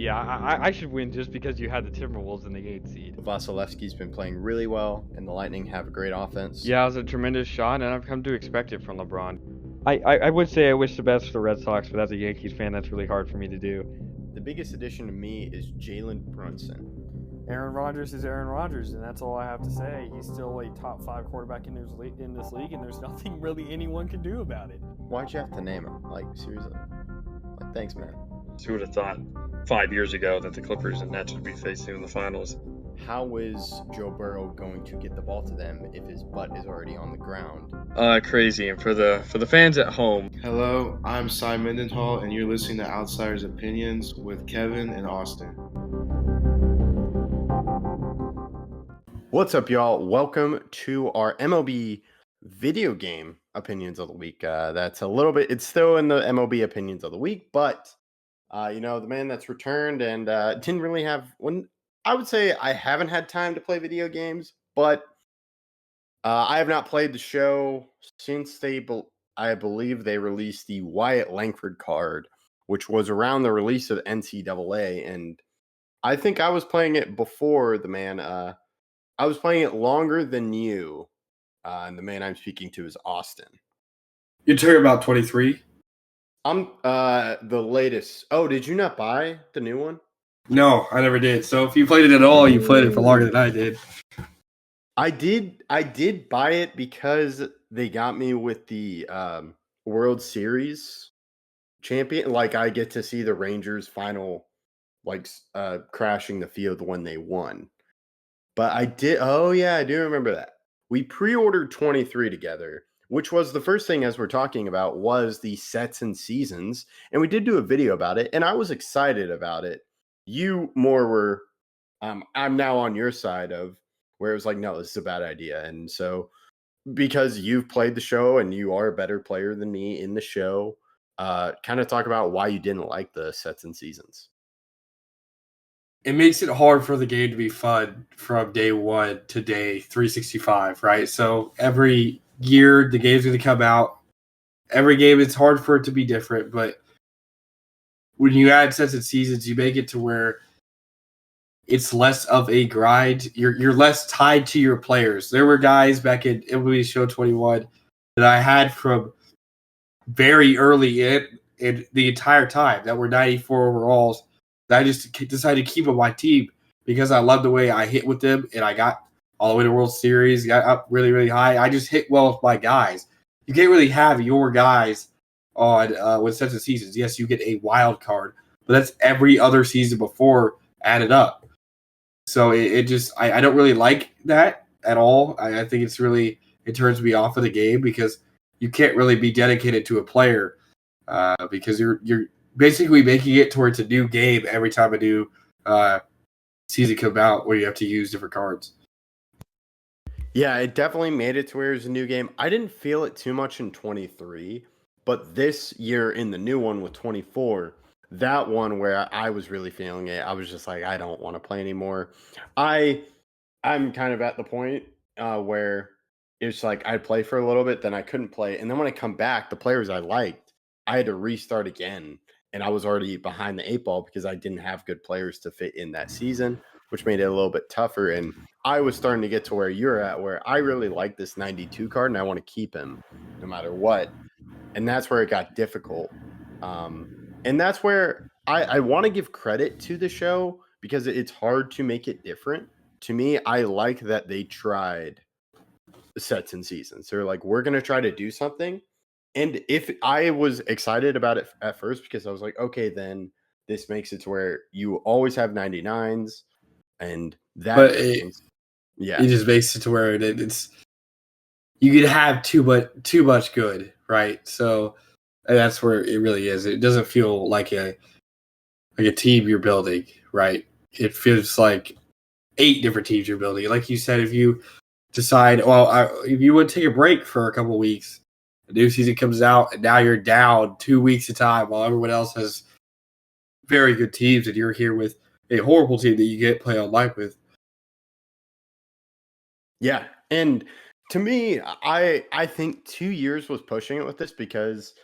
yeah, I should win just because you had the Timberwolves in the 8th seed. Vasilevsky's been playing really well, and the Lightning have a great offense. Yeah, it was a tremendous shot, and I've come to expect it from LeBron. I would say I wish the best for the Red Sox, but as a Yankees fan, that's really hard for me to do. The biggest addition to me is Jalen Brunson. Aaron Rodgers is Aaron Rodgers, and that's all I have to say. He's still a top 5 quarterback in this league, and there's nothing really anyone can do about it. Why'd you have to name him? Like, seriously? Like, thanks, man. Who would have thought 5 years ago that the Clippers and Nets would be facing in the finals? How is Joe Burrow going to get the ball to them if his butt is already on the ground? Crazy. And for the fans at home, Hello, I'm Cy Mendenhall, and you're listening to Outsiders Opinions with Kevin and Austin. What's up, y'all? Welcome to our MLB video game opinions of the week. It's still in the MLB opinions of the week, but the man that's returned and didn't really have one. I would say I haven't had time to play video games, but I have not played the show since I believe they released the Wyatt Langford card, which was around the release of NCAA, and I think I was playing it before the man. I was playing it longer than you, and the man I'm speaking to is Austin. You're talking about 23? I'm the latest. Oh, did you not buy the new one? No, I never did. So if you played it at all, you played it for longer than I did. I did buy it because they got me with the World Series champion. Like, I get to see the Rangers final, crashing the field when they won. But I did. Oh yeah, I do remember that. We pre-ordered 23 together, which was the first thing, as we're talking about, was the sets and seasons, and we did do a video about it, and I was excited about it. You more were. I'm now on your side of where it was like, no, this is a bad idea, and so because you've played the show and you are a better player than me in the show, kind of talk about why you didn't like the sets and seasons. It makes it hard for the game to be fun from day 1 to day 365, right? So every year the game's going to come out. Every game, it's hard for it to be different, but when you add sets and seasons, you make it to where it's less of a grind. You're less tied to your players. There were guys back in MLB The Show 21 that I had from very early in the entire time that were 94 overalls that I just decided to keep on my team because I love the way I hit with them, and I got all the way to World Series, got up really, really high. I just hit well with my guys. You can't really have your guys on with sets of seasons. Yes, you get a wild card, but that's every other season before added up. So I don't really like that at all. I think it turns me off of the game because you can't really be dedicated to a player because you're basically making it towards a new game every time a new season comes out where you have to use different cards. Yeah, it definitely made it to where it was a new game. I didn't feel it too much in 23, but this year in the new one with 24, that one where I was really feeling it, I was just like, I don't want to play anymore. I'm kind of at the point where it's like I'd play for a little bit, then I couldn't play. And then when I come back, the players I liked, I had to restart again. And I was already behind the 8 ball because I didn't have good players to fit in that season, which made it a little bit tougher. And I was starting to get to where you're at, where I really like this 92 card and I want to keep him no matter what. And that's where it got difficult. And that's where I want to give credit to the show because it's hard to make it different. To me, I like that they tried sets and seasons. They're like, we're going to try to do something. And if I was excited about it at first because I was like, okay, then this makes it to where you always have 99s and that. But it just makes it to where it's you could have too much good, right? So that's where it really is. It doesn't feel like a team you're building, right? It feels like 8 different teams you're building. Like you said, if you decide, if you would take a break for a couple of weeks, the new season comes out, and now you're down 2 weeks at a time while everyone else has very good teams, and you're here with a horrible team that you get play online with. Yeah, and to me, I think 2 years was pushing it with this because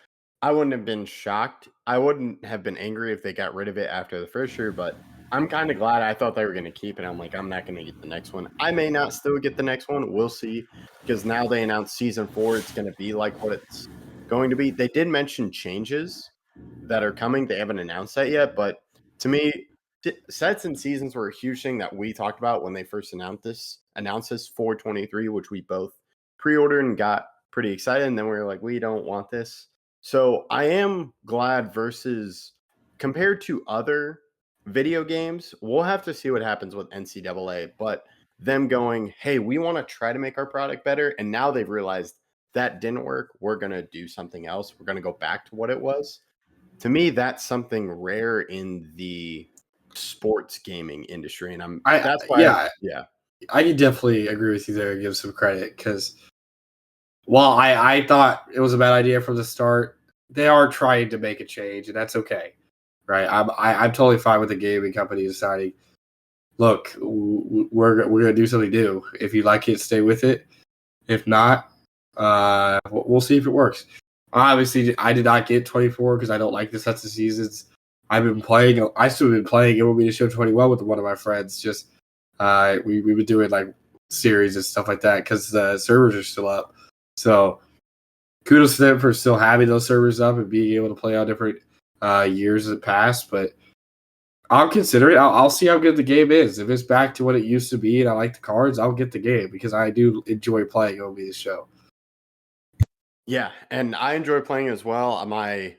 I wouldn't have been shocked. I wouldn't have been angry if they got rid of it after the first year, but I'm kind of glad. I thought they were going to keep it. I'm like, I'm not going to get the next one. I may not still get the next one. We'll see. Because now they announced season 4. It's going to be like what it's going to be. They did mention changes that are coming. They haven't announced that yet. But to me, sets and seasons were a huge thing that we talked about when they first announced this for 23, which we both pre-ordered and got pretty excited. And then we were like, we don't want this. So I am glad versus compared to other video games, we'll have to see what happens with NCAA, but them going, hey, we want to try to make our product better. And now they've realized that didn't work. We're going to do something else. We're going to go back to what it was. To me, that's something rare in the sports gaming industry. And that's why, I can definitely agree with you there and give some credit because while I thought it was a bad idea from the start, they are trying to make a change, and that's okay, right? I'm totally fine with the gaming company deciding, look, we're gonna do something new. If you like it, stay with it. If not, we'll see if it works. Obviously, I did not get 24 because I don't like the sets of seasons. I still been playing MLB The Show 21 with one of my friends. Just we've been doing like series and stuff like that because the servers are still up. So kudos to them for still having those servers up and being able to play on different years that passed. But I'll consider it. I'll see how good the game is. If it's back to what it used to be and I like the cards, I'll get the game because I do enjoy playing MLB The Show. Yeah, and I enjoy playing as well. My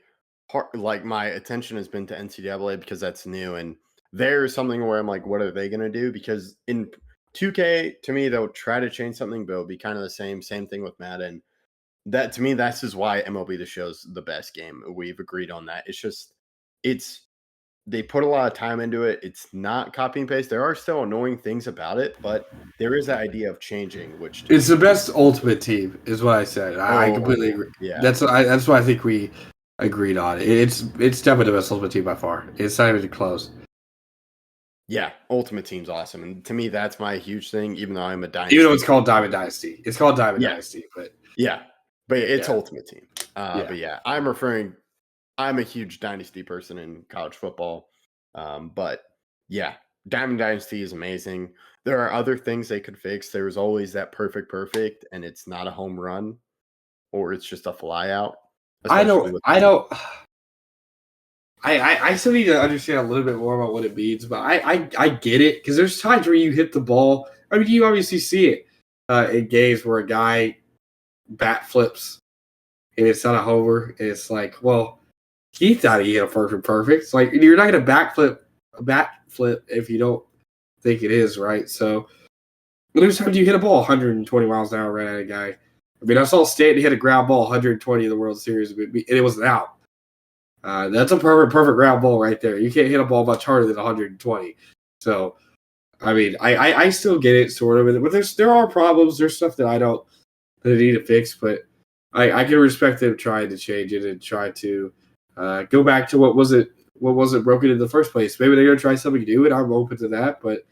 attention has been to NCAA because that's new, and there's something where I'm like, what are they going to do? Because in 2K, to me, they'll try to change something, but it'll be kind of the same thing with Madden. That to me, that's just why MLB The Show's the best game. We've agreed on that. They put a lot of time into it. It's not copy and paste. There are still annoying things about it, but there is that idea of changing, which it's the best Ultimate Team, is what I said. I completely agree. Yeah, that's why I think we agreed on it. It's definitely the best Ultimate Team by far. It's not even close. Yeah, Ultimate Team's awesome, and to me, that's my huge thing. Even though I'm a Dynasty, even though it's called Diamond Dynasty, Dynasty, but it's Ultimate Team. But yeah, I'm a huge Dynasty person in college football. But yeah, Diamond Dynasty is amazing. There are other things they could fix. There's always that perfect, and it's not a home run, or it's just a fly out. I still need to understand a little bit more about what it means, but I get it because there's times where you hit the ball. I mean, you obviously see it in games where a guy bat flips and it's not a homer, and it's like, well, he thought he hit a perfect. It's like you're not going to bat flip if you don't think it is, right? So there's times you hit a ball 120 miles an hour right at a guy. I mean, I saw Stanton hit a ground ball 120 in the World Series, and it was an out. That's a perfect ground ball right there. You can't hit a ball much harder than 120. So, I mean, I still get it sort of, but there are problems. There's stuff that I need to fix, but I can respect them trying to change it and try to go back to what wasn't broken in the first place. Maybe they're gonna try something new, and I'm open to that. But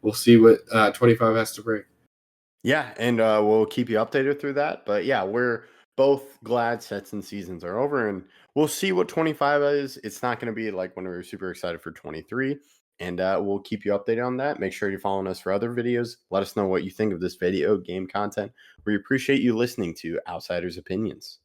we'll see what 25 has to bring. Yeah, and we'll keep you updated through that. But yeah, we're both glad sets and seasons are over, and we'll see what 25 is. It's not going to be like when we were super excited for 23, and we'll keep you updated on that. Make sure you're following us for other videos. Let us know what you think of this video game content. We appreciate you listening to Outsiders Opinions.